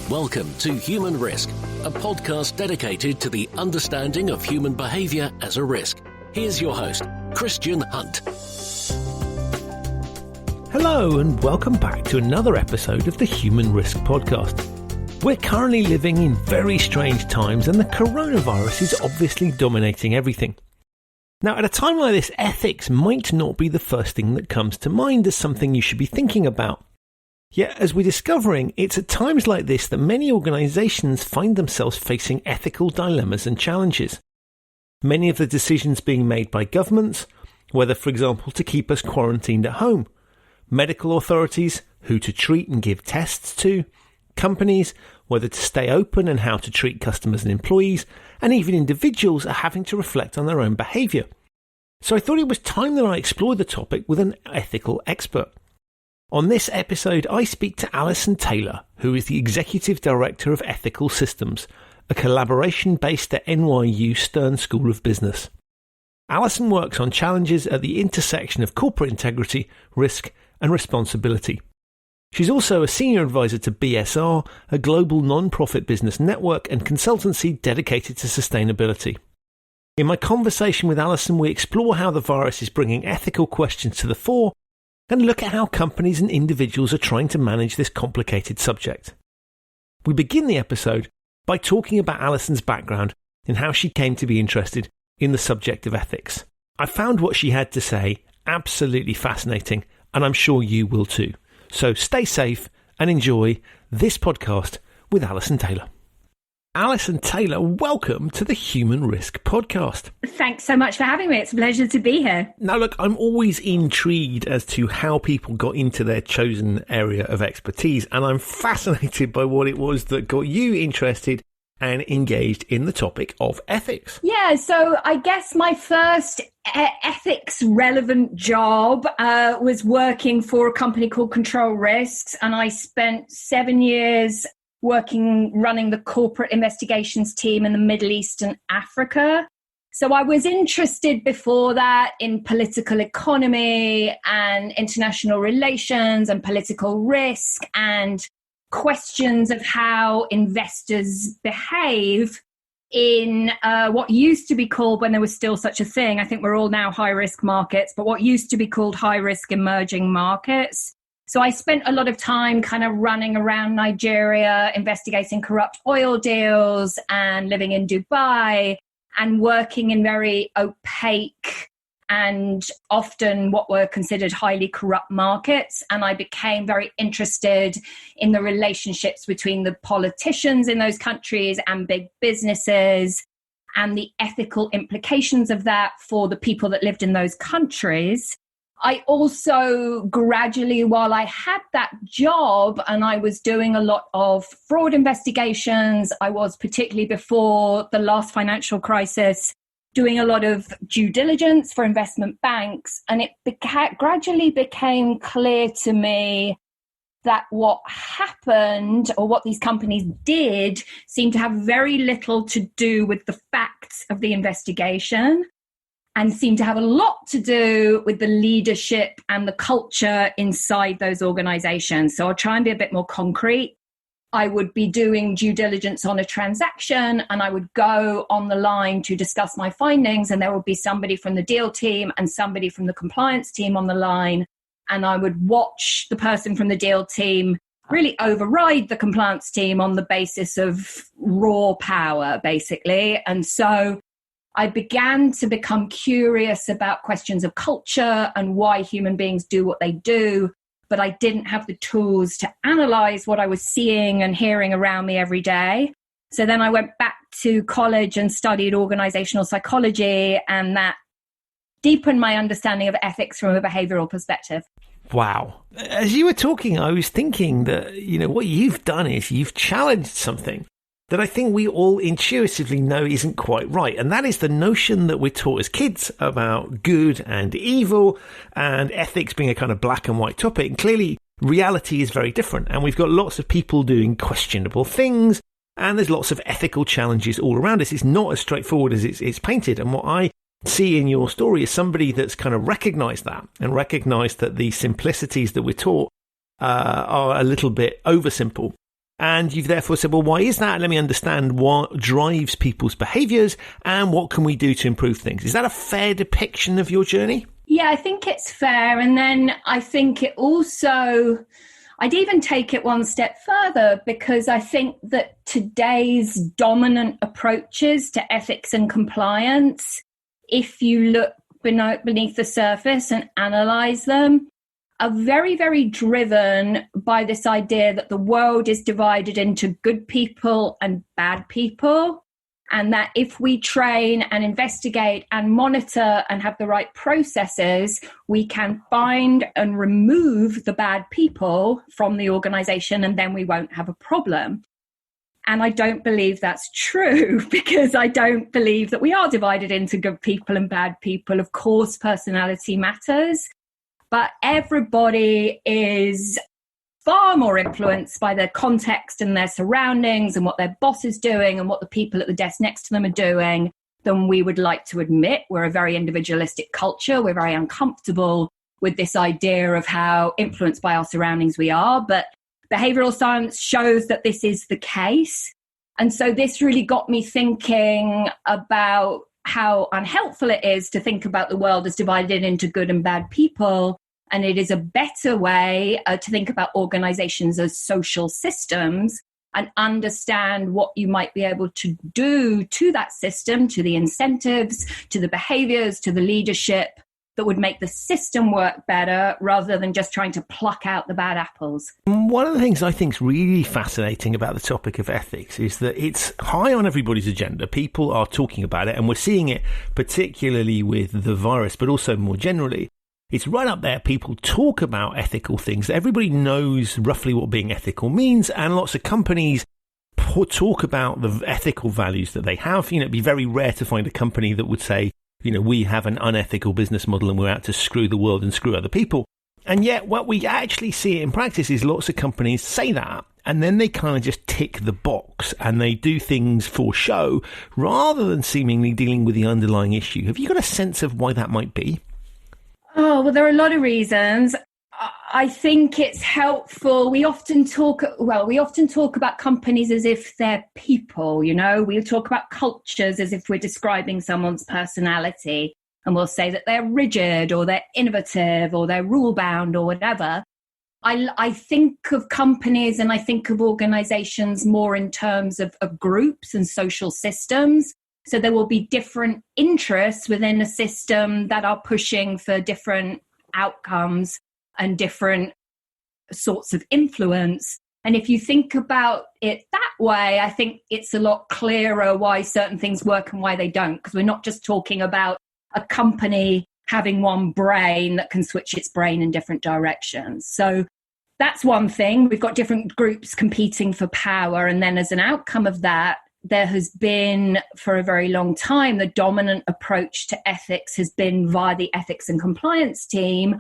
Welcome to Human Risk, a podcast dedicated to the understanding of human behaviour as a risk. Here's your host, Christian Hunt. Hello and welcome back to another episode of the Human Risk podcast. We're currently living in very strange times and the coronavirus is obviously dominating everything. Now, at a time like this, ethics might not be the first thing that comes to mind as something you should be thinking about. Yet, as we're discovering, it's at times like this that many organisations find themselves facing ethical dilemmas and challenges. Many of the decisions being made by governments, whether, for example, to keep us quarantined at home, medical authorities, who to treat and give tests to, companies, whether to stay open and how to treat customers and employees, and even individuals are having to reflect on their own behaviour. So I thought it was time that I explored the topic with an ethical expert. On this episode, I speak to Alison Taylor, who is the Executive Director of Ethical Systems, a collaboration based at NYU Stern School of Business. Alison works on challenges at the intersection of corporate integrity, risk, and responsibility. She's also a senior advisor to BSR, a global non-profit business network and consultancy dedicated to sustainability. In my conversation with Alison, we explore how the virus is bringing ethical questions to the fore and look at how companies and individuals are trying to manage this complicated subject. We begin the episode by talking about Alison's background and how she came to be interested in the subject of ethics. I found what she had to say absolutely fascinating, and I'm sure you will too. So stay safe and enjoy this podcast with Alison Taylor. Alison Taylor, welcome to the Human Risk podcast. Thanks so much for having me. It's a pleasure to be here. Now, look, I'm always intrigued as to how people got into their chosen area of expertise, and I'm fascinated by what it was that got you interested and engaged in the topic of ethics. Yeah, so I guess my first ethics-relevant job was working for a company called Control Risks, and I spent 7 years running the corporate investigations team in the Middle East and Africa. So I was interested before that in political economy and international relations and political risk and questions of how investors behave in what used to be called, when there was still such a thing, I think we're all now high-risk markets, but what used to be called high-risk emerging markets. So I spent a lot of time kind of running around Nigeria, investigating corrupt oil deals and living in Dubai and working in very opaque and often what were considered highly corrupt markets. And I became very interested in the relationships between the politicians in those countries and big businesses and the ethical implications of that for the people that lived in those countries. I also gradually, while I had that job and I was doing a lot of fraud investigations, I was particularly before the last financial crisis, doing a lot of due diligence for investment banks. And it gradually became clear to me that what happened or what these companies did seemed to have very little to do with the facts of the investigation, and seemed to have a lot to do with the leadership and the culture inside those organizations. So I'll try and be a bit more concrete. I would be doing due diligence on a transaction and I would go on the line to discuss my findings, and there would be somebody from the deal team and somebody from the compliance team on the line. And I would watch the person from the deal team really override the compliance team on the basis of raw power, basically. And so I began to become curious about questions of culture and why human beings do what they do, but I didn't have the tools to analyze what I was seeing and hearing around me every day. So then I went back to college and studied organizational psychology, and that deepened my understanding of ethics from a behavioral perspective. Wow. As you were talking, I was thinking that, what you've done is you've challenged something that I think we all intuitively know isn't quite right. And that is the notion that we're taught as kids about good and evil and ethics being a kind of black and white topic. And clearly, reality is very different. And we've got lots of people doing questionable things. And there's lots of ethical challenges all around us. It's not as straightforward as it's painted. And what I see in your story is somebody that's kind of recognized that and recognized that the simplicities that we're taught are a little bit oversimple. And you've therefore said, well, why is that? Let me understand what drives people's behaviours and what can we do to improve things. Is that a fair depiction of your journey? Yeah, I think it's fair. And then I think it also, I'd even take it one step further, because I think that today's dominant approaches to ethics and compliance, if you look beneath the surface and analyse them, are very, very driven by this idea that the world is divided into good people and bad people, and that if we train and investigate and monitor and have the right processes, we can find and remove the bad people from the organization, and then we won't have a problem. And I don't believe that's true, because I don't believe that we are divided into good people and bad people. Of course, personality matters, but everybody is far more influenced by their context and their surroundings and what their boss is doing and what the people at the desk next to them are doing than we would like to admit. We're a very individualistic culture. We're very uncomfortable with this idea of how influenced by our surroundings we are. But behavioral science shows that this is the case. And so this really got me thinking about how unhelpful it is to think about the world as divided into good and bad people. And it is a better way to think about organizations as social systems and understand what you might be able to do to that system, to the incentives, to the behaviors, to the leadership that would make the system work better, rather than just trying to pluck out the bad apples. One of the things I think is really fascinating about the topic of ethics is that it's high on everybody's agenda. People are talking about it, and we're seeing it particularly with the virus, but also more generally. It's right up there. People talk about ethical things. Everybody knows roughly what being ethical means, and lots of companies talk about the ethical values that they have. It'd be very rare to find a company that would say, we have an unethical business model and we're out to screw the world and screw other people. And yet what we actually see in practice is lots of companies say that, and then they kind of just tick the box and they do things for show rather than seemingly dealing with the underlying issue. Have you got a sense of why that might be? Oh, well, there are a lot of reasons. I think it's helpful. We often talk about companies as if they're people, we talk about cultures as if we're describing someone's personality, and we'll say that they're rigid or they're innovative or they're rule bound or whatever. I think of companies and I think of organizations more in terms of groups and social systems. So there will be different interests within a system that are pushing for different outcomes and different sorts of influence. And if you think about it that way, I think it's a lot clearer why certain things work and why they don't, because we're not just talking about a company having one brain that can switch its brain in different directions. So that's one thing. We've got different groups competing for power. And then as an outcome of that, there has been, for a very long time, the dominant approach to ethics has been via the ethics and compliance team.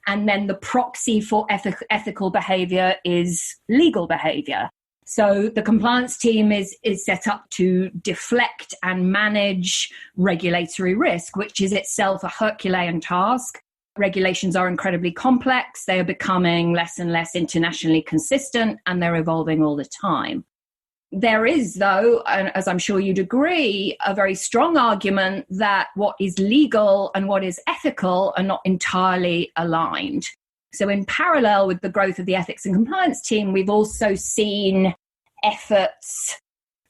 And then the proxy for ethical behavior is legal behavior. So the compliance team is set up to deflect and manage regulatory risk, which is itself a Herculean task. Regulations are incredibly complex. They are becoming less and less internationally consistent, and they're evolving all the time. There is, though, and as I'm sure you'd agree, a very strong argument that what is legal and what is ethical are not entirely aligned. So in parallel with the growth of the ethics and compliance team, we've also seen efforts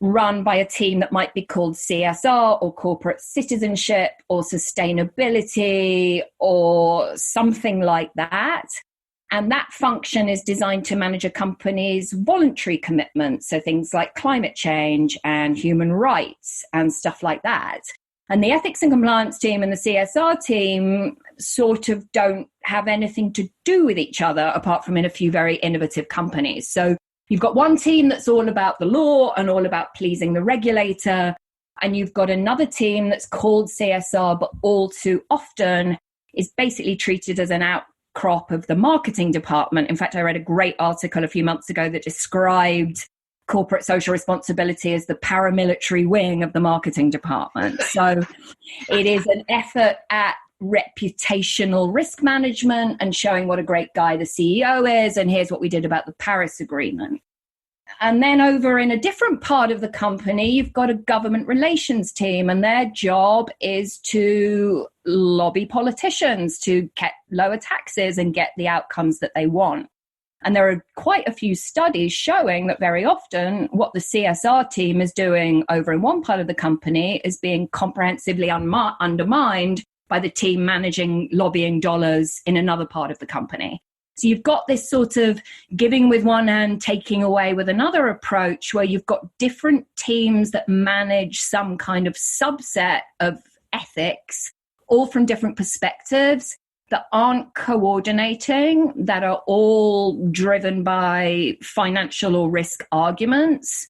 run by a team that might be called CSR or corporate citizenship or sustainability or something like that. And that function is designed to manage a company's voluntary commitments, so things like climate change and human rights and stuff like that. And the ethics and compliance team and the CSR team sort of don't have anything to do with each other, apart from in a few very innovative companies. So you've got one team that's all about the law and all about pleasing the regulator, and you've got another team that's called CSR, but all too often is basically treated as an outcrop of the marketing department. In fact, I read a great article a few months ago that described corporate social responsibility as the paramilitary wing of the marketing department. So it is an effort at reputational risk management and showing what a great guy the CEO is, and here's what we did about the Paris Agreement. And then over in a different part of the company, you've got a government relations team, and their job is to lobby politicians to get lower taxes and get the outcomes that they want. And there are quite a few studies showing that very often what the CSR team is doing over in one part of the company is being comprehensively undermined by the team managing lobbying dollars in another part of the company. So you've got this sort of giving with one hand, taking away with another approach where you've got different teams that manage some kind of subset of ethics, all from different perspectives that aren't coordinating, that are all driven by financial or risk arguments.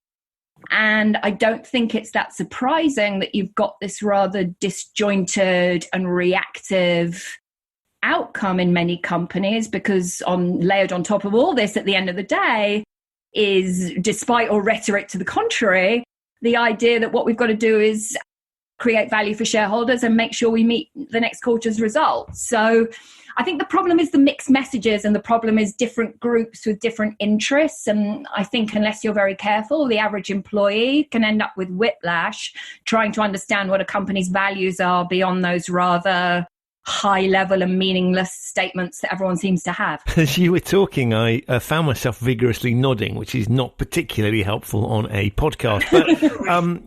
And I don't think it's that surprising that you've got this rather disjointed and reactive outcome in many companies, because layered on top of all this at the end of the day is, despite all rhetoric to the contrary, the idea that what we've got to do is create value for shareholders and make sure we meet the next quarter's results. So I think the problem is the mixed messages, and the problem is different groups with different interests. And I think unless you're very careful, the average employee can end up with whiplash trying to understand what a company's values are beyond those rather high level and meaningless statements that everyone seems to have. As you were talking, I found myself vigorously nodding, which is not particularly helpful on a podcast. But,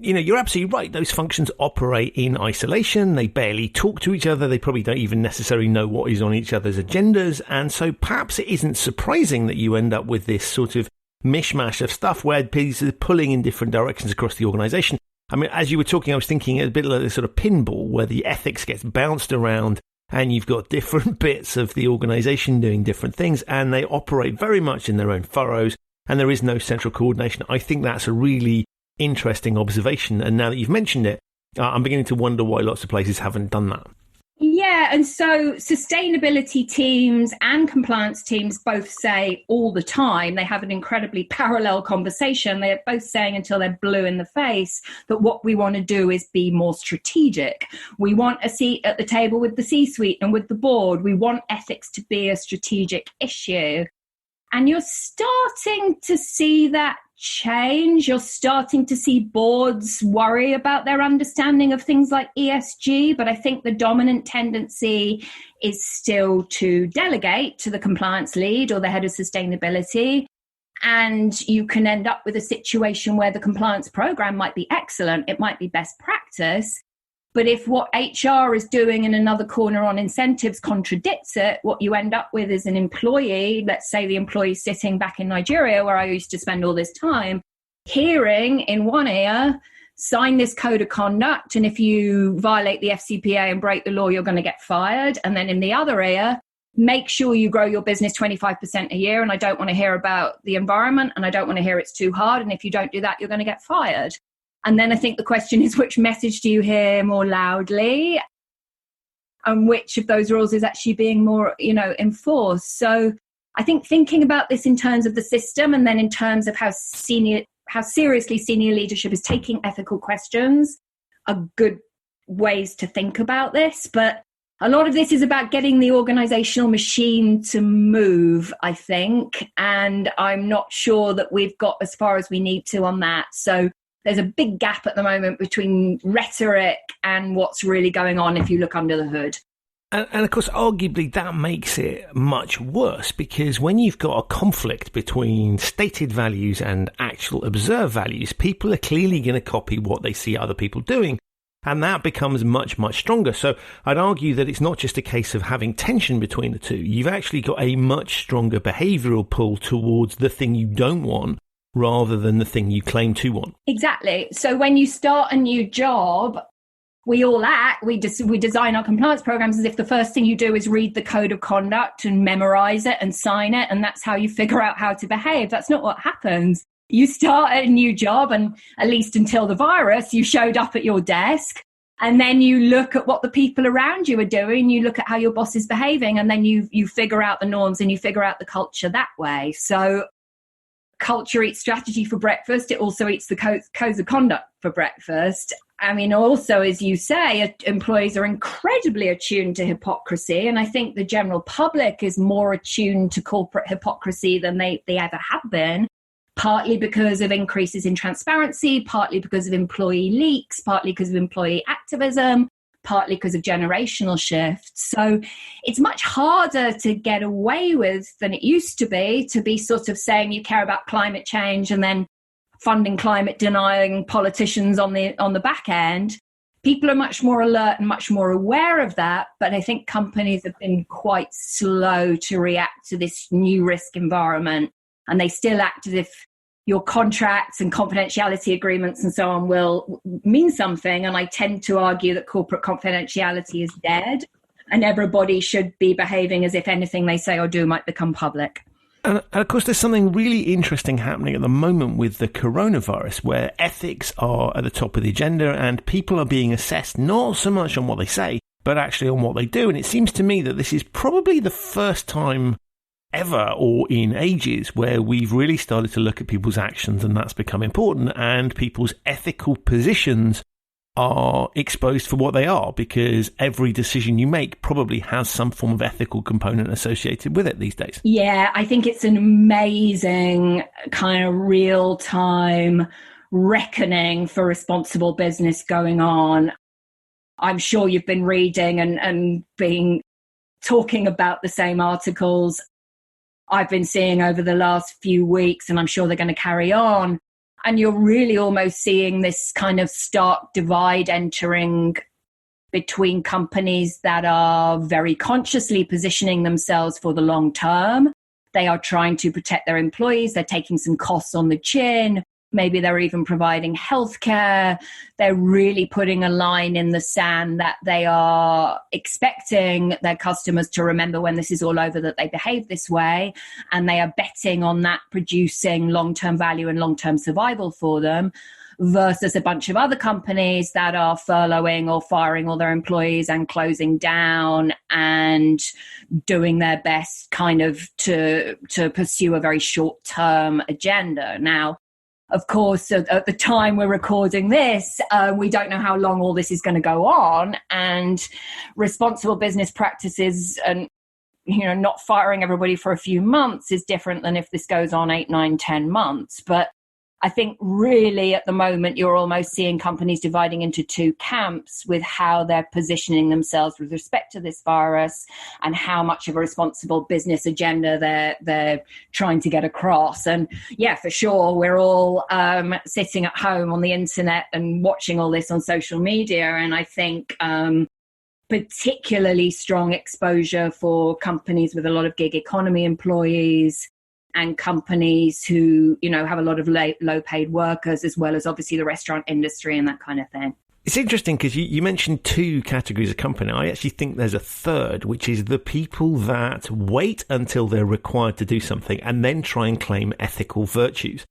you're absolutely right. Those functions operate in isolation. They barely talk to each other. They probably don't even necessarily know what is on each other's agendas. And so perhaps it isn't surprising that you end up with this sort of mishmash of stuff where pieces are pulling in different directions across the organisation. I mean, as you were talking, I was thinking a bit like this sort of pinball where the ethics gets bounced around and you've got different bits of the organisation doing different things, and they operate very much in their own furrows, and there is no central coordination. I think that's a really interesting observation. And now that you've mentioned it, I'm beginning to wonder why lots of places haven't done that. Yeah, and so sustainability teams and compliance teams both say all the time, they have an incredibly parallel conversation. They're both saying until they're blue in the face that what we want to do is be more strategic. We want a seat at the table with the C-suite and with the board. We want ethics to be a strategic issue. And you're starting to see that change. You're starting to see boards worry about their understanding of things like ESG, but I think the dominant tendency is still to delegate to the compliance lead or the head of sustainability. And you can end up with a situation where the compliance program might be excellent. It might be best practice. But if what HR is doing in another corner on incentives contradicts it, what you end up with is an employee, let's say the employee sitting back in Nigeria, where I used to spend all this time, hearing in one ear, sign this code of conduct, and if you violate the FCPA and break the law, you're going to get fired. And then in the other ear, make sure you grow your business 25% a year, and I don't want to hear about the environment, and I don't want to hear it's too hard, and if you don't do that, you're going to get fired. And then I think the question is, which message do you hear more loudly? And which of those rules is actually being more, enforced? So I think thinking about this in terms of the system, and then in terms of how seriously senior leadership is taking ethical questions, are good ways to think about this. But a lot of this is about getting the organizational machine to move, I think. And I'm not sure that we've got as far as we need to on that. So there's a big gap at the moment between rhetoric and what's really going on if you look under the hood. And of course, arguably, that makes it much worse, because when you've got a conflict between stated values and actual observed values, people are clearly going to copy what they see other people doing. And that becomes much, much stronger. So I'd argue that it's not just a case of having tension between the two. You've actually got a much stronger behavioural pull towards the thing you don't want, rather than the thing you claim to want. Exactly. So when you start a new job, we all act, we design our compliance programs as if the first thing you do is read the code of conduct and memorize it and sign it, and that's how you figure out how to behave. That's not what happens. You start a new job, and at least until the virus, you showed up at your desk, and then you look at what the people around you are doing, you look at how your boss is behaving, and then you figure out the norms and you figure out the culture that way. So culture eats strategy for breakfast. It also eats the codes of conduct for breakfast. I mean, also, as you say, employees are incredibly attuned to hypocrisy. And I think the general public is more attuned to corporate hypocrisy than they ever have been, partly because of increases in transparency, partly because of employee leaks, partly because of employee activism, partly because of generational shifts. So it's much harder to get away with than it used to be sort of saying you care about climate change and then funding climate denying politicians on the back end. People are much more alert and much more aware of that, but I think companies have been quite slow to react to this new risk environment, and they still act as if your contracts and confidentiality agreements and so on will mean something. And I tend to argue that corporate confidentiality is dead, and everybody should be behaving as if anything they say or do might become public. And of course, there's something really interesting happening at the moment with the coronavirus, where ethics are at the top of the agenda and people are being assessed not so much on what they say, but actually on what they do. And it seems to me that this is probably the first time ever or in ages where we've really started to look at people's actions, and that's become important, and people's ethical positions are exposed for what they are, because every decision you make probably has some form of ethical component associated with it these days. Yeah, I think it's an amazing kind of real-time reckoning for responsible business going on. I'm sure you've been reading and being talking about the same articles I've been seeing over the last few weeks, and I'm sure they're going to carry on. And you're really almost seeing this kind of stark divide entering between companies that are very consciously positioning themselves for the long term. They are trying to protect their employees. They're taking some costs on the chin. Maybe they're even providing healthcare. They're really putting a line in the sand that they are expecting their customers to remember when this is all over that they behave this way. And they are betting on that producing long-term value and long-term survival for them, versus a bunch of other companies that are furloughing or firing all their employees and closing down and doing their best kind of to pursue a very short-term agenda. Now, of course, at the time we're recording this, we don't know how long all this is going to go on, and responsible business practices and, not firing everybody for a few months is different than if this goes on 8, 9, 10 months. But I think really at the moment you're almost seeing companies dividing into two camps with how they're positioning themselves with respect to this virus and how much of a responsible business agenda they're trying to get across. And yeah, for sure, we're all sitting at home on the internet and watching all this on social media. And I think particularly strong exposure for companies with a lot of gig economy employees and companies who, have a lot of low paid workers, as well as obviously the restaurant industry and that kind of thing. It's interesting because you mentioned two categories of company. I actually think there's a third, which is the people that wait until they're required to do something and then try and claim ethical virtues.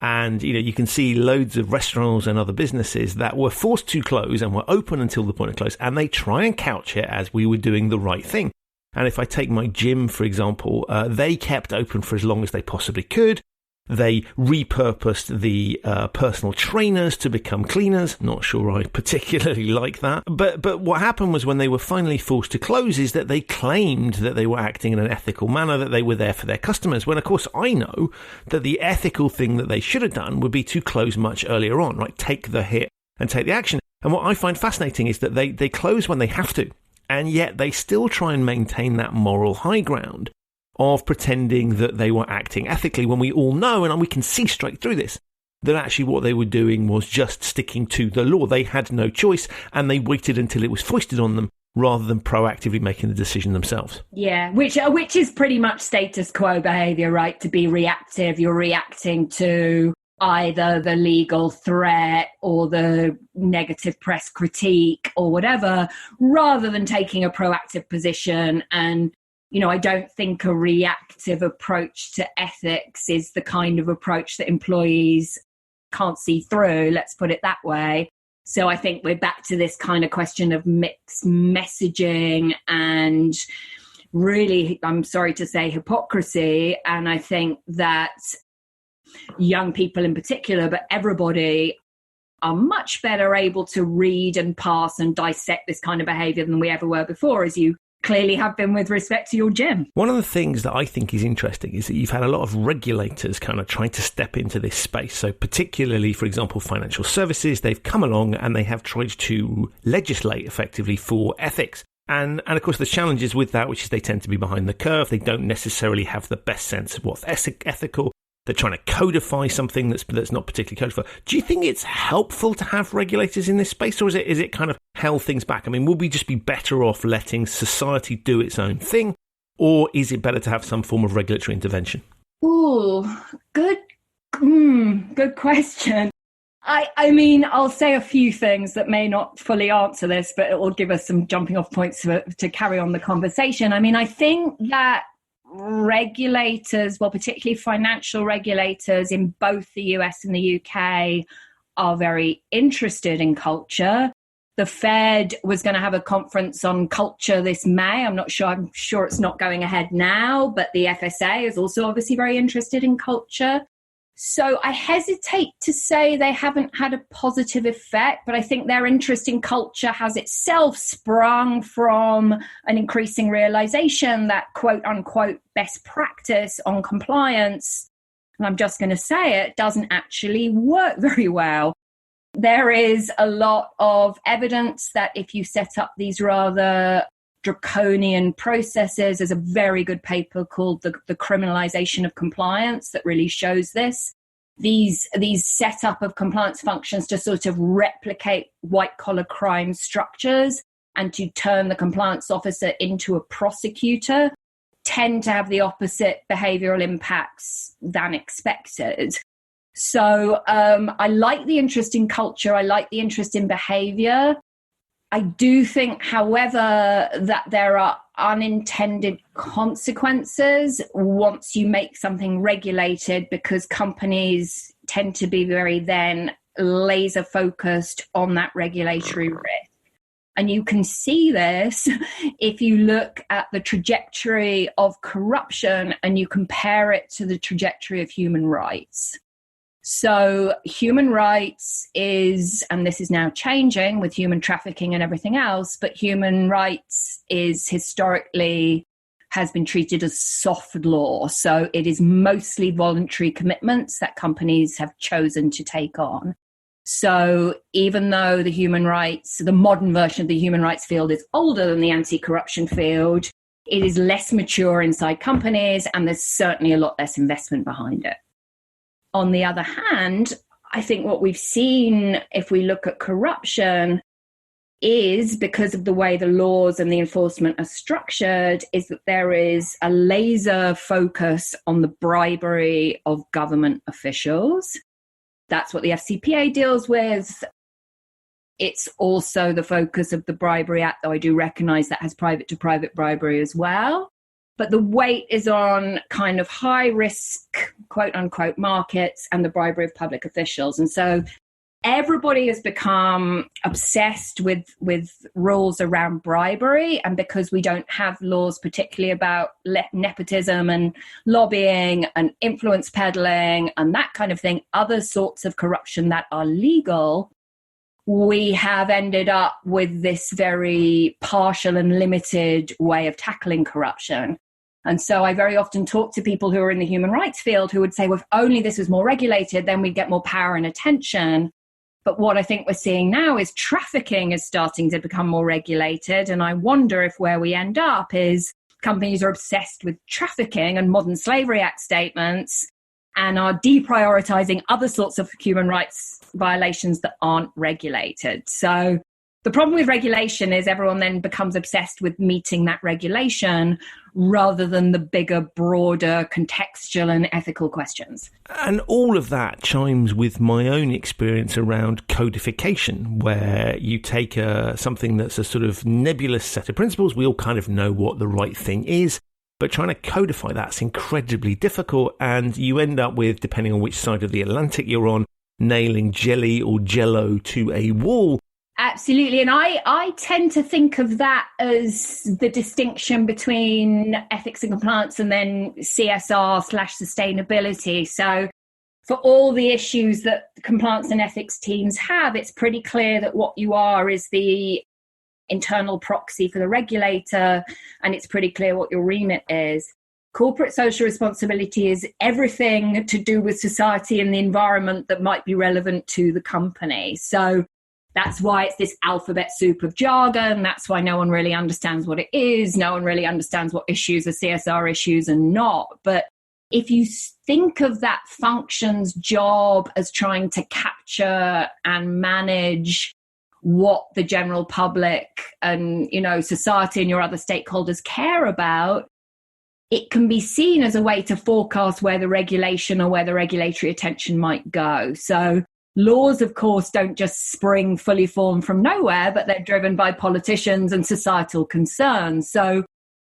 And, you can see loads of restaurants and other businesses that were forced to close and were open until the point of close, and they try and couch it as we were doing the right thing. And if I take my gym, for example, they kept open for as long as they possibly could. They repurposed the personal trainers to become cleaners. Not sure I particularly like that. But what happened was when they were finally forced to close is that they claimed that they were acting in an ethical manner, that they were there for their customers. When, of course, I know that the ethical thing that they should have done would be to close much earlier on, right? Take the hit and take the action. And what I find fascinating is that they close when they have to. And yet they still try and maintain that moral high ground of pretending that they were acting ethically, when we all know, and we can see straight through this, that actually what they were doing was just sticking to the law. They had no choice, and they waited until it was foisted on them rather than proactively making the decision themselves. Yeah, which is pretty much status quo behavior, right? To be reactive, you're reacting to either the legal threat or the negative press critique or whatever, rather than taking a proactive position. And, I don't think a reactive approach to ethics is the kind of approach that employees can't see through, let's put it that way. So I think we're back to this kind of question of mixed messaging and really, I'm sorry to say, hypocrisy. And I think that young people in particular, but everybody, are much better able to read and parse and dissect this kind of behavior than we ever were before. As you clearly have been with respect to your gym. One of the things that I think is interesting is that you've had a lot of regulators kind of trying to step into this space. So particularly, for example, financial services, they've come along and they have tried to legislate effectively for ethics. And of course, the challenges with that, which is they tend to be behind the curve. They don't necessarily have the best sense of what's ethical. They're trying to codify something that's not particularly codified. Do you think it's helpful to have regulators in this space, or is it kind of held things back? I mean, would we just be better off letting society do its own thing, or is it better to have some form of regulatory intervention? Ooh, good question. I mean, I'll say a few things that may not fully answer this, but it will give us some jumping off points to carry on the conversation. I mean, I think that regulators, well, particularly financial regulators in both the US and the UK, are very interested in culture. The Fed was going to have a conference on culture this May. I'm sure it's not going ahead now, but the FSA is also obviously very interested in culture. So I hesitate to say they haven't had a positive effect, but I think their interest in culture has itself sprung from an increasing realization that quote unquote best practice on compliance, and I'm just going to say it, doesn't actually work very well. There is a lot of evidence that if you set up these rather draconian processes, there's a very good paper called the Criminalization of Compliance that really shows this. These setup of compliance functions to sort of replicate white-collar crime structures and to turn the compliance officer into a prosecutor tend to have the opposite behavioral impacts than expected. So I like the interest in culture. I like the interest in behavior. I do think, however, that there are unintended consequences once you make something regulated, because companies tend to be very then laser focused on that regulatory risk. And you can see this if you look at the trajectory of corruption and you compare it to the trajectory of human rights. So human rights is, and this is now changing with human trafficking and everything else, but human rights is historically has been treated as soft law. So it is mostly voluntary commitments that companies have chosen to take on. So even though the modern version of the human rights field is older than the anti-corruption field, it is less mature inside companies, and there's certainly a lot less investment behind it. On the other hand, I think what we've seen, if we look at corruption, is because of the way the laws and the enforcement are structured, is that there is a laser focus on the bribery of government officials. That's what the FCPA deals with. It's also the focus of the Bribery Act, though I do recognize that has private-to-private bribery as well. But the weight is on kind of high-risk, quote-unquote, markets and the bribery of public officials. And so everybody has become obsessed with rules around bribery. And because we don't have laws particularly about nepotism and lobbying and influence peddling and that kind of thing, other sorts of corruption that are legal, we have ended up with this very partial and limited way of tackling corruption. And so I very often talk to people who are in the human rights field who would say, well, if only this was more regulated, then we'd get more power and attention. But what I think we're seeing now is trafficking is starting to become more regulated. And I wonder if where we end up is companies are obsessed with trafficking and Modern Slavery Act statements and are deprioritizing other sorts of human rights violations that aren't regulated. So the problem with regulation is everyone then becomes obsessed with meeting that regulation rather than the bigger, broader, contextual and ethical questions. And all of that chimes with my own experience around codification, where you take something that's a sort of nebulous set of principles. We all kind of know what the right thing is, but trying to codify that's incredibly difficult. And you end up with, depending on which side of the Atlantic you're on, nailing jelly or jello to a wall. Absolutely. And I tend to think of that as the distinction between ethics and compliance and then CSR/sustainability. So for all the issues that compliance and ethics teams have, it's pretty clear that what you are is the internal proxy for the regulator, and it's pretty clear what your remit is. Corporate social responsibility is everything to do with society and the environment that might be relevant to the company. So that's why it's this alphabet soup of jargon. That's why no one really understands what it is. No one really understands what issues are CSR issues and not. But if you think of that function's job as trying to capture and manage what the general public and, society and your other stakeholders care about, it can be seen as a way to forecast where the regulation or where the regulatory attention might go. So laws, of course, don't just spring fully formed from nowhere, but they're driven by politicians and societal concerns. So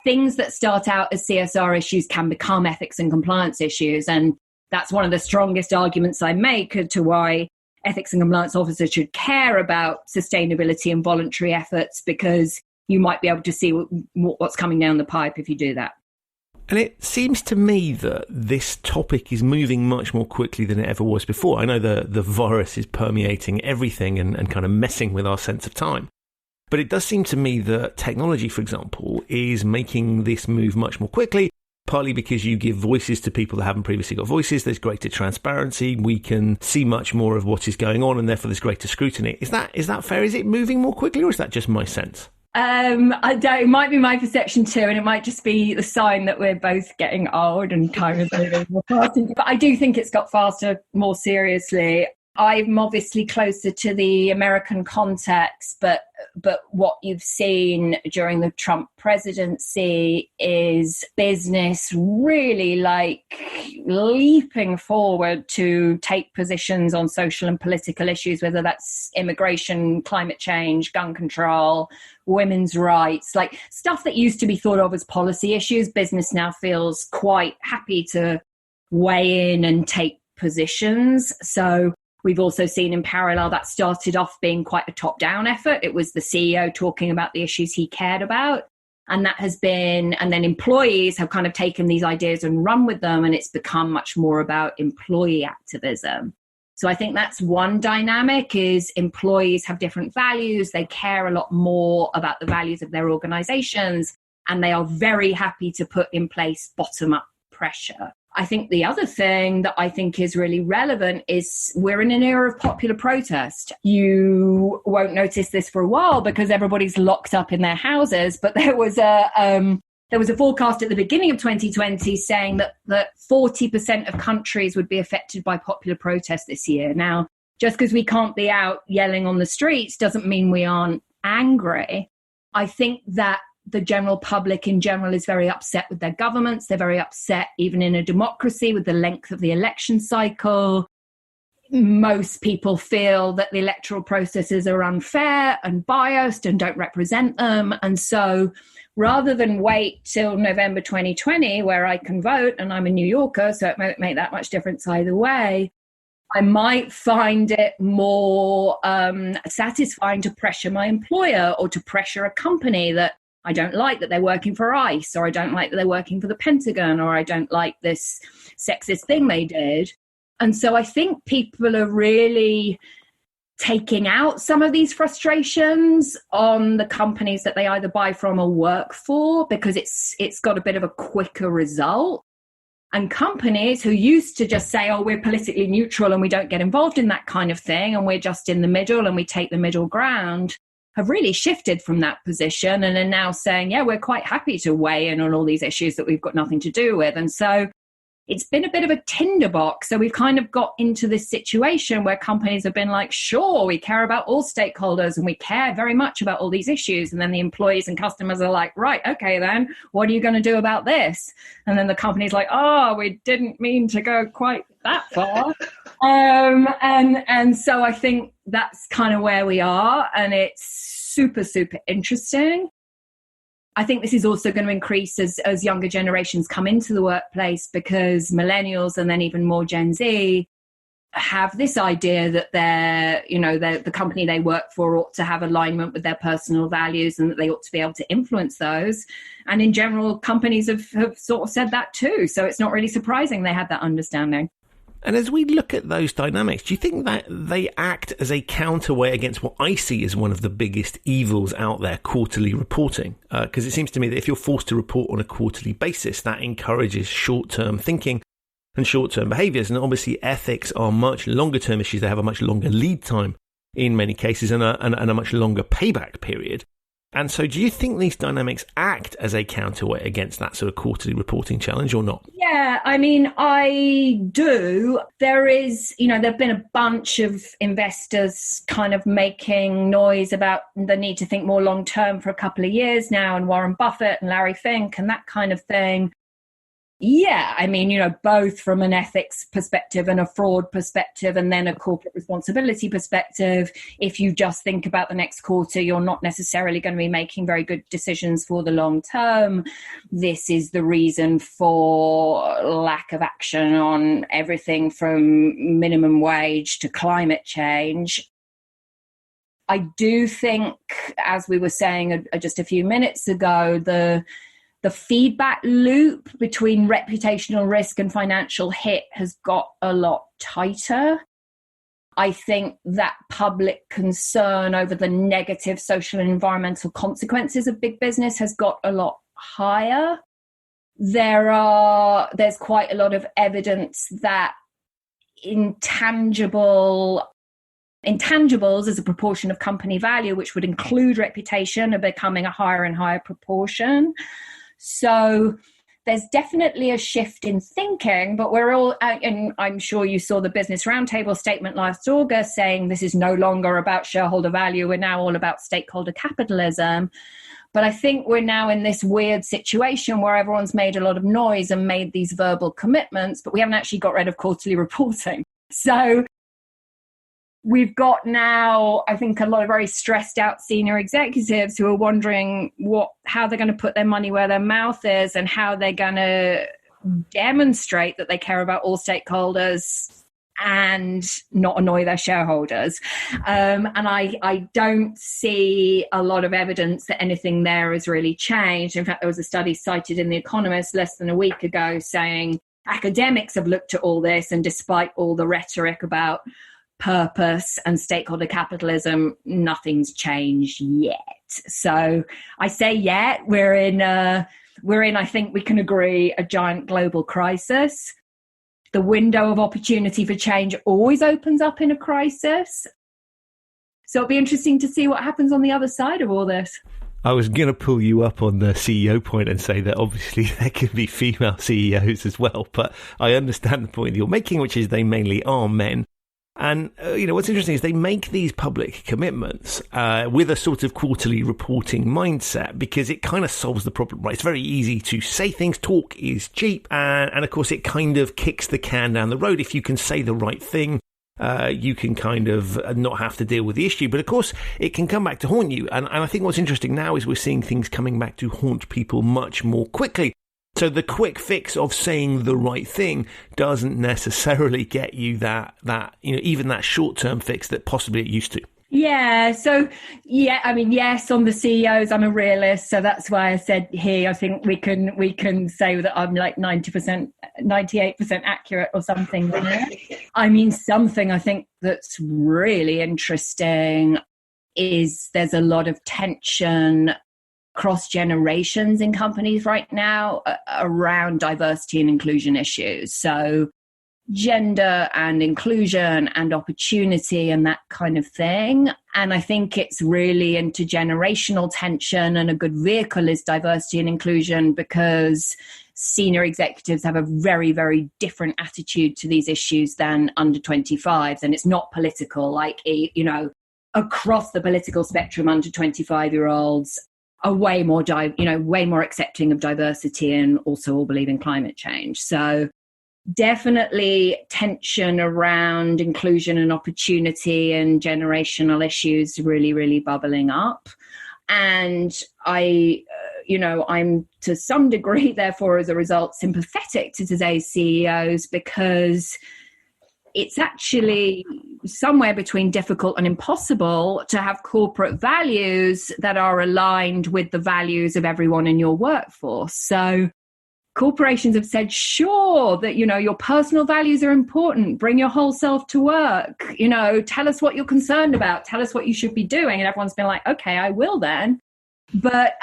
things that start out as CSR issues can become ethics and compliance issues. And that's one of the strongest arguments I make to why ethics and compliance officers should care about sustainability and voluntary efforts, because you might be able to see what's coming down the pipe if you do that. And it seems to me that this topic is moving much more quickly than it ever was before. I know the virus is permeating everything and kind of messing with our sense of time. But it does seem to me that technology, for example, is making this move much more quickly, partly because you give voices to people that haven't previously got voices. There's greater transparency. We can see much more of what is going on, and therefore there's greater scrutiny. Is that fair? Is it moving more quickly, or is that just my sense? It might be my perception too, and it might just be the sign that we're both getting old and time is moving more fast. But I do think it's got faster more seriously. I'm obviously closer to the American context, but what you've seen during the Trump presidency is business really leaping forward to take positions on social and political issues, whether that's immigration, climate change, gun control, women's rights, like stuff that used to be thought of as policy issues. Business now feels quite happy to weigh in and take positions. So we've also seen in parallel that started off being quite a top-down effort. It was the CEO talking about the issues he cared about. And that has been, and then employees have kind of taken these ideas and run with them, and it's become much more about employee activism. So I think that's one dynamic, is employees have different values. They care a lot more about the values of their organizations, and they are very happy to put in place bottom-up pressure. I think the other thing that I think is really relevant is we're in an era of popular protest. You won't notice this for a while because everybody's locked up in their houses, but there was a forecast at the beginning of 2020 saying that 40% of countries would be affected by popular protest this year. Now, just because we can't be out yelling on the streets doesn't mean we aren't angry. I think that the general public in general is very upset with their governments. They're very upset, even in a democracy, with the length of the election cycle. Most people feel that the electoral processes are unfair and biased and don't represent them. And so rather than wait till November 2020, where I can vote, and I'm a New Yorker, so it won't make that much difference either way, I might find it more satisfying to pressure my employer or to pressure a company that I don't like that they're working for ICE, or I don't like that they're working for the Pentagon, or I don't like this sexist thing they did. And so I think people are really taking out some of these frustrations on the companies that they either buy from or work for, because it's got a bit of a quicker result. And companies who used to just say, oh, we're politically neutral and we don't get involved in that kind of thing, and we're just in the middle and we take the middle ground, have really shifted from that position and are now saying, yeah, we're quite happy to weigh in on all these issues that we've got nothing to do with. And so it's been a bit of a tinderbox. So we've kind of got into this situation where companies have been like, sure, we care about all stakeholders and we care very much about all these issues. And then the employees and customers are like, right, okay, then what are you going to do about this? And then the company's like, oh, we didn't mean to go quite that far. And so I think that's kind of where we are. And it's super, super interesting. I think this is also going to increase as younger generations come into the workplace, because millennials and then even more Gen Z have this idea that the company they work for ought to have alignment with their personal values and that they ought to be able to influence those. And in general, companies have sort of said that too. So it's not really surprising they had that understanding. And as we look at those dynamics, do you think that they act as a counterweight against what I see as one of the biggest evils out there, quarterly reporting? Because it seems to me that if you're forced to report on a quarterly basis, that encourages short-term thinking and short-term behaviours. And obviously ethics are much longer-term issues. They have a much longer lead time in many cases and a much longer payback period. And so do you think these dynamics act as a counterweight against that sort of quarterly reporting challenge or not? Yeah, I mean, I do. There have been a bunch of investors kind of making noise about the need to think more long term for a couple of years now, and Warren Buffett and Larry Fink and that kind of thing. Yeah, I mean, both from an ethics perspective and a fraud perspective and then a corporate responsibility perspective. If you just think about the next quarter, you're not necessarily going to be making very good decisions for the long term. This is the reason for lack of action on everything from minimum wage to climate change. I do think, as we were saying just a few minutes ago, the feedback loop between reputational risk and financial hit has got a lot tighter. I think that public concern over the negative social and environmental consequences of big business has got a lot higher. There's quite a lot of evidence that intangibles as a proportion of company value, which would include reputation, are becoming a higher and higher proportion. So there's definitely a shift in thinking, but we're all, and I'm sure you saw the Business Roundtable statement last August saying this is no longer about shareholder value, we're now all about stakeholder capitalism. But I think we're now in this weird situation where everyone's made a lot of noise and made these verbal commitments, but we haven't actually got rid of quarterly reporting. So we've got now, I think, a lot of very stressed out senior executives who are wondering how they're going to put their money where their mouth is and how they're going to demonstrate that they care about all stakeholders and not annoy their shareholders. And I don't see a lot of evidence that anything there has really changed. In fact, there was a study cited in The Economist less than a week ago saying academics have looked at all this, and despite all the rhetoric about purpose and stakeholder capitalism, nothing's changed yet. So I say yet, we're in, I think we can agree, a giant global crisis. The window of opportunity for change always opens up in a crisis. So it'll be interesting to see what happens on the other side of all this. I was going to pull you up on the CEO point and say that obviously there can be female CEOs as well, but I understand the point you're making, which is they mainly are men. And, what's interesting is they make these public commitments with a sort of quarterly reporting mindset because it kind of solves the problem, right? It's very easy to say things. Talk is cheap. And of course, it kind of kicks the can down the road. If you can say the right thing, you can kind of not have to deal with the issue. But of course, it can come back to haunt you. And I think what's interesting now is we're seeing things coming back to haunt people much more quickly. So the quick fix of saying the right thing doesn't necessarily get you that even that short-term fix that possibly it used to. Yeah. So, I mean, yes, on the CEOs, I'm a realist. So that's why I said here, I think we can say that I'm like 90%, 98% accurate or something. I mean, something I think that's really interesting is there's a lot of tension across generations in companies right now around diversity and inclusion issues. So gender and inclusion and opportunity and that kind of thing. And I think it's really intergenerational tension, and a good vehicle is diversity and inclusion because senior executives have a very, very different attitude to these issues than under 25s. And it's not political, like, across the political spectrum, under 25-year-olds are way more accepting of diversity and also all believe in climate change. So definitely tension around inclusion and opportunity and generational issues really, really bubbling up. And I'm to some degree, therefore, as a result, sympathetic to today's CEOs because it's actually somewhere between difficult and impossible to have corporate values that are aligned with the values of everyone in your workforce. So corporations have said, sure, that, your personal values are important. Bring your whole self to work. Tell us what you're concerned about. Tell us what you should be doing. And everyone's been like, okay, I will then. But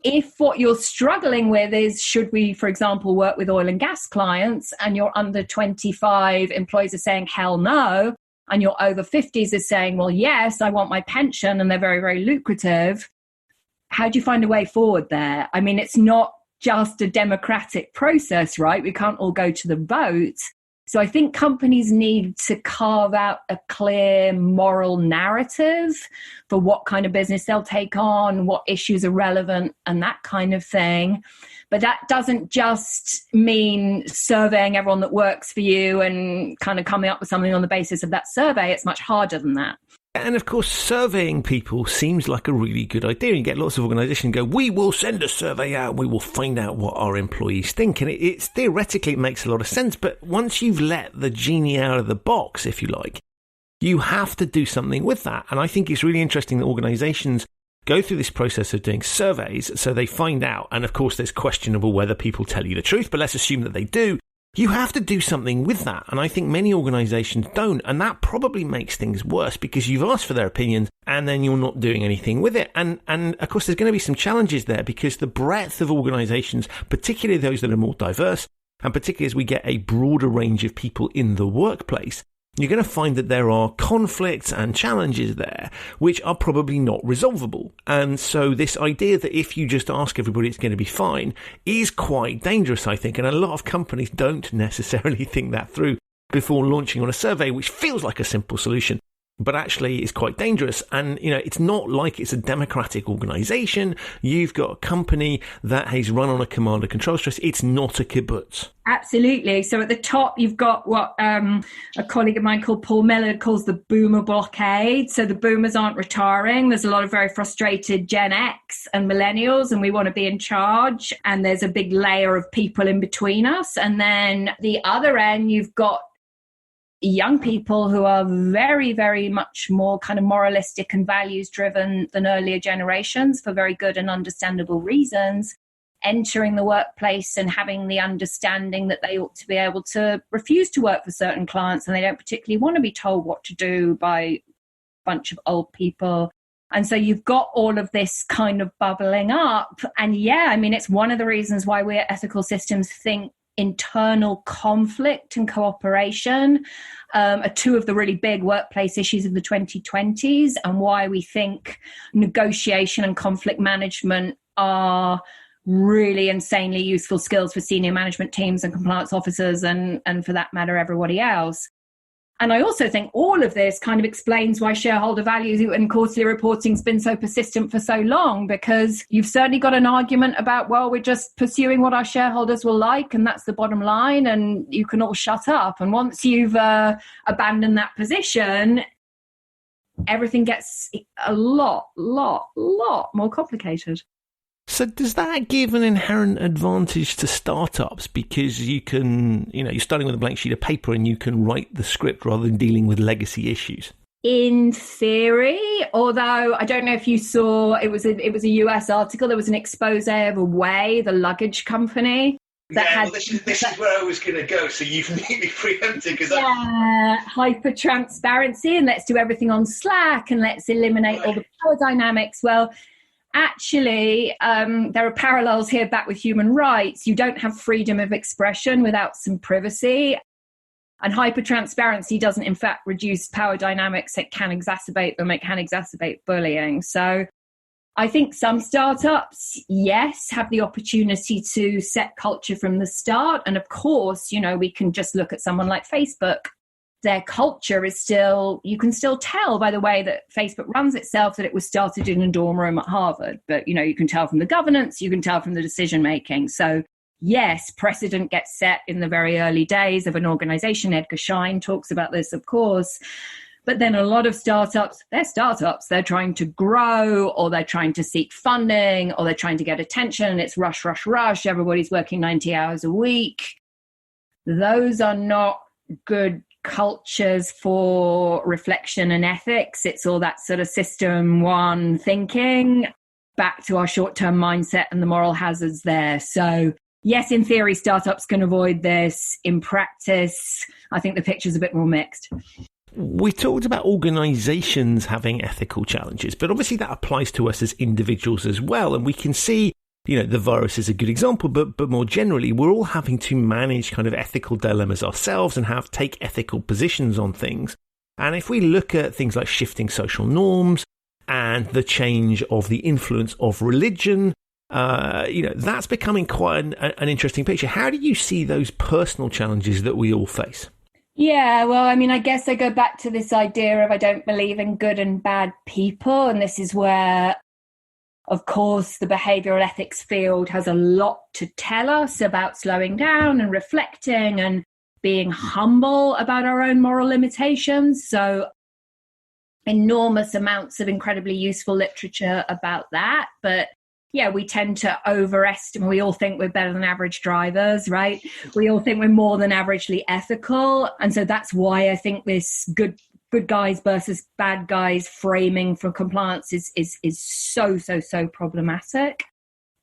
if what you're struggling with is, should we, for example, work with oil and gas clients, and you're under 25, employees are saying, hell no, and your over 50s is saying, well, yes, I want my pension, and they're very, very lucrative. How do you find a way forward there? I mean, it's not just a democratic process, right? We can't all go to the vote. So I think companies need to carve out a clear moral narrative for what kind of business they'll take on, what issues are relevant, and that kind of thing. But that doesn't just mean surveying everyone that works for you and kind of coming up with something on the basis of that survey. It's much harder than that. And of course, surveying people seems like a really good idea. You get lots of organisations go, we will send a survey out and we will find out what our employees think. And it's theoretically, it makes a lot of sense. But once you've let the genie out of the box, if you like, you have to do something with that. And I think it's really interesting that organisations go through this process of doing surveys so they find out. And of course, there's questionable whether people tell you the truth, but let's assume that they do. You have to do something with that. And I think many organisations don't. And that probably makes things worse because you've asked for their opinions and then you're not doing anything with it. And of course, there's going to be some challenges there because the breadth of organisations, particularly those that are more diverse, and particularly as we get a broader range of people in the workplace, you're going to find that there are conflicts and challenges there which are probably not resolvable. And so this idea that if you just ask everybody it's going to be fine is quite dangerous, I think. And a lot of companies don't necessarily think that through before launching on a survey, which feels like a simple solution, but actually is quite dangerous. And, it's not like it's a democratic organisation. You've got a company that is run on a command and control structure. It's not a kibbutz. Absolutely. So at the top, you've got what a colleague of mine called Paul Miller calls the boomer blockade. So the boomers aren't retiring. There's a lot of very frustrated Gen X and millennials, and we want to be in charge. And there's a big layer of people in between us. And then the other end, you've got young people who are very, very much more kind of moralistic and values driven than earlier generations for very good and understandable reasons, entering the workplace and having the understanding that they ought to be able to refuse to work for certain clients and they don't particularly want to be told what to do by a bunch of old people. And so you've got all of this kind of bubbling up. And it's one of the reasons why we at Ethical Systems think internal conflict and cooperation are two of the really big workplace issues of the 2020s, and why we think negotiation and conflict management are really insanely useful skills for senior management teams and compliance officers and for that matter, everybody else. And I also think all of this kind of explains why shareholder value and quarterly reporting has been so persistent for so long, because you've certainly got an argument about, well, we're just pursuing what our shareholders will like, and that's the bottom line, and you can all shut up. And once you've abandoned that position, everything gets a lot more complicated. So does that give an inherent advantage to startups because you can, you're starting with a blank sheet of paper and you can write the script rather than dealing with legacy issues? In theory, although I don't know if you saw, it was a US article, there was an expose of Away, the luggage company. This is where I was going to go, so you've neatly preempted. Hyper transparency, and let's do everything on Slack, and let's eliminate all the power dynamics. Well, actually, there are parallels here back with human rights. You don't have freedom of expression without some privacy. And hyper-transparency doesn't, in fact, reduce power dynamics. It can exacerbate them. It can exacerbate bullying. So I think some startups, yes, have the opportunity to set culture from the start. And of course, we can just look at someone like Facebook. Their culture is still, you can still tell by the way that Facebook runs itself that it was started in a dorm room at Harvard. But, you can tell from the governance, you can tell from the decision making. So yes, precedent gets set in the very early days of an organization. Edgar Schein talks about this, of course. But then a lot of startups, they're trying to grow, or they're trying to seek funding, or they're trying to get attention. It's rush, rush, rush. Everybody's working 90 hours a week. Those are not good cultures for reflection and ethics. It's all that sort of system one thinking, back to our short-term mindset and the moral hazards there. So yes, in theory, startups can avoid this. In practice, I think the picture's a bit more mixed. We talked about organizations having ethical challenges, but obviously that applies to us as individuals as well. And we can see, the virus is a good example, but more generally, we're all having to manage kind of ethical dilemmas ourselves and take ethical positions on things. And if we look at things like shifting social norms and the change of the influence of religion, that's becoming quite an interesting picture. How do you see those personal challenges that we all face? Yeah, well, I mean, I guess I go back to this idea of I don't believe in good and bad people. And this is where, of course, the behavioral ethics field has a lot to tell us about slowing down and reflecting and being humble about our own moral limitations. So enormous amounts of incredibly useful literature about that. But yeah, we tend to overestimate. We all think we're better than average drivers, right? We all think we're more than averagely ethical. And so that's why I think this good guys versus bad guys framing for compliance is so problematic.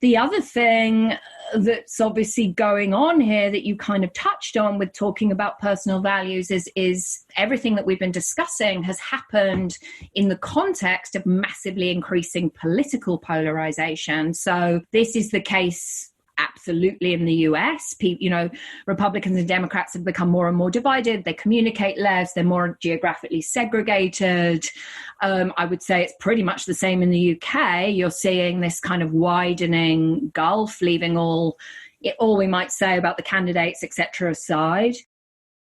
The other thing that's obviously going on here that you kind of touched on with talking about personal values is everything that we've been discussing has happened in the context of massively increasing political polarization. So this is the case absolutely in the US. Republicans and Democrats have become more and more divided. They communicate less. They're more geographically segregated. I would say it's pretty much the same in the UK. You're seeing this kind of widening gulf, leaving all we might say about the candidates, etc., aside.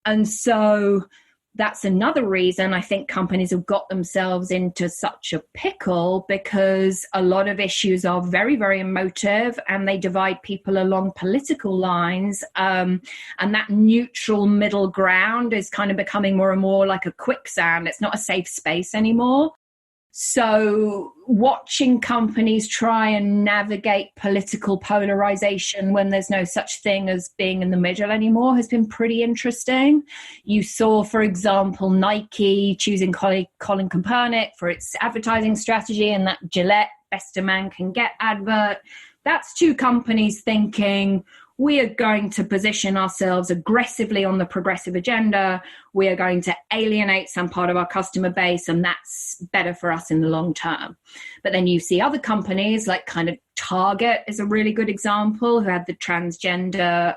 And so that's another reason I think companies have got themselves into such a pickle, because a lot of issues are very, very emotive and they divide people along political lines. And that neutral middle ground is kind of becoming more and more like a quicksand. It's not a safe space anymore. So watching companies try and navigate political polarization when there's no such thing as being in the middle anymore has been pretty interesting. You saw, for example, Nike choosing Colin Kaepernick for its advertising strategy, and that Gillette Best a Man Can Get advert. That's two companies thinking, we are going to position ourselves aggressively on the progressive agenda. We are going to alienate some part of our customer base, and that's better for us in the long term. But then you see other companies like kind of Target is a really good example, who had the transgender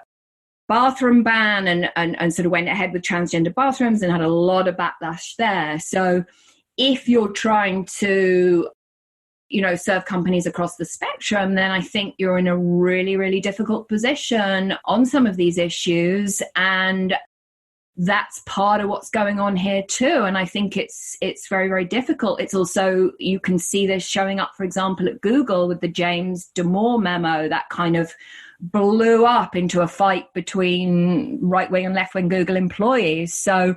bathroom ban and sort of went ahead with transgender bathrooms and had a lot of backlash there. So if you're trying to serve companies across the spectrum, then I think you're in a really, really difficult position on some of these issues. And that's part of what's going on here too. And I think it's very, very difficult. It's also, you can see this showing up, for example, at Google with the James Damore memo that kind of blew up into a fight between right-wing and left-wing Google employees. So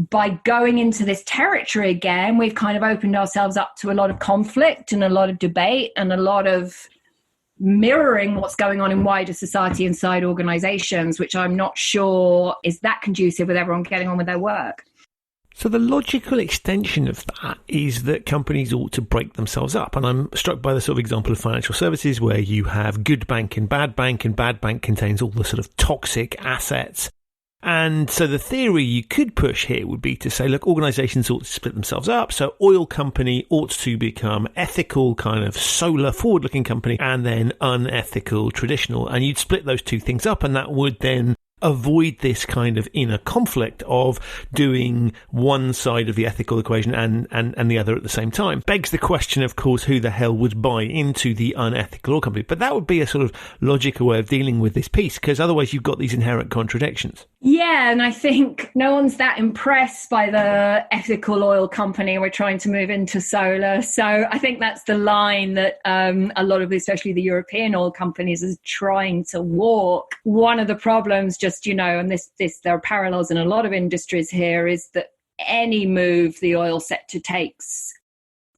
by going into this territory again, we've kind of opened ourselves up to a lot of conflict and a lot of debate and a lot of mirroring what's going on in wider society inside organizations, which I'm not sure is that conducive with everyone getting on with their work. So the logical extension of that is that companies ought to break themselves up. And I'm struck by the sort of example of financial services where you have good bank and bad bank contains all the sort of toxic assets. And so the theory you could push here would be to say, look, organizations ought to split themselves up. So oil company ought to become ethical, kind of solar forward-looking company, and then unethical, traditional. And you'd split those two things up, and that would then avoid this kind of inner conflict of doing one side of the ethical equation and the other at the same time. Begs the question, of course, who the hell would buy into the unethical oil company? But that would be a sort of logical way of dealing with this piece, because otherwise you've got these inherent contradictions. Yeah, and I think no one's that impressed by the ethical oil company. We're trying to move into solar. So I think that's the line that a lot of, especially the European oil companies, is trying to walk. One of the problems, and this there are parallels in a lot of industries here, is that any move the oil sector takes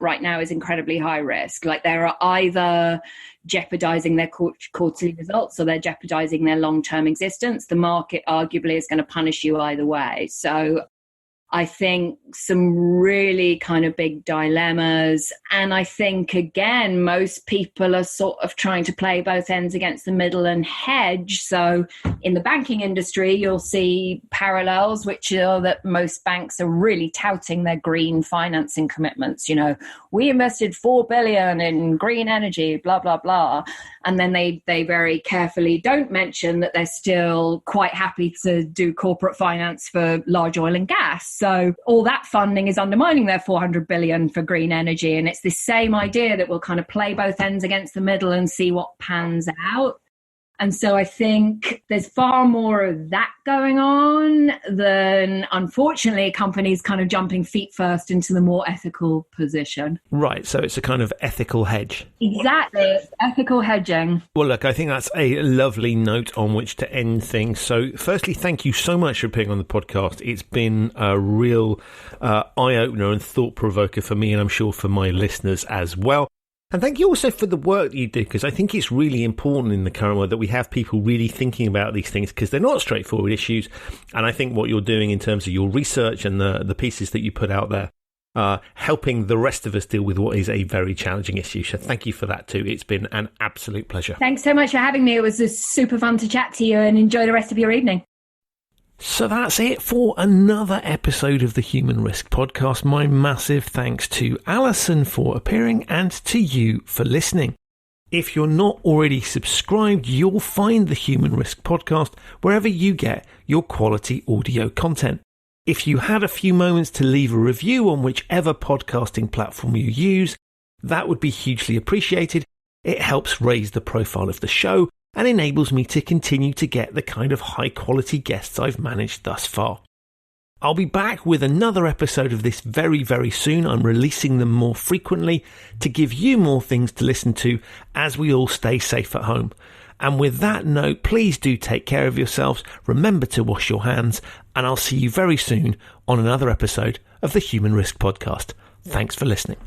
right now is incredibly high risk. Like, they are either jeopardizing their quarterly results or they're jeopardizing their long-term existence. The market arguably is going to punish you either way. So I think some really kind of big dilemmas. And I think, again, most people are sort of trying to play both ends against the middle and hedge. So in the banking industry, you'll see parallels, which are that most banks are really touting their green financing commitments. You know, we invested 4 billion in green energy, blah, blah, blah. And then they very carefully don't mention that they're still quite happy to do corporate finance for large oil and gas. So all that funding is undermining their 400 billion for green energy. And it's the same idea that we'll kind of play both ends against the middle and see what pans out. And so I think there's far more of that going on than, unfortunately, companies kind of jumping feet first into the more ethical position. Right. So it's a kind of ethical hedge. Exactly. It's ethical hedging. Well, look, I think that's a lovely note on which to end things. So firstly, thank you so much for appearing on the podcast. It's been a real eye-opener and thought-provoker for me, and I'm sure for my listeners as well. And thank you also for the work that you do, because I think it's really important in the current world that we have people really thinking about these things, because they're not straightforward issues. And I think what you're doing in terms of your research and the pieces that you put out there are helping the rest of us deal with what is a very challenging issue. So thank you for that too. It's been an absolute pleasure. Thanks so much for having me. It was just super fun to chat to you, and enjoy the rest of your evening. So that's it for another episode of the Human Risk Podcast. My massive thanks to Alison for appearing and to you for listening. If you're not already subscribed, you'll find the Human Risk Podcast wherever you get your quality audio content. If you had a few moments to leave a review on whichever podcasting platform you use, that would be hugely appreciated. It helps raise the profile of the show and enables me to continue to get the kind of high quality guests I've managed thus far. I'll be back with another episode of this very, very soon. I'm releasing them more frequently to give you more things to listen to as we all stay safe at home. And with that note, please do take care of yourselves, remember to wash your hands, and I'll see you very soon on another episode of the Human Risk Podcast. Thanks for listening.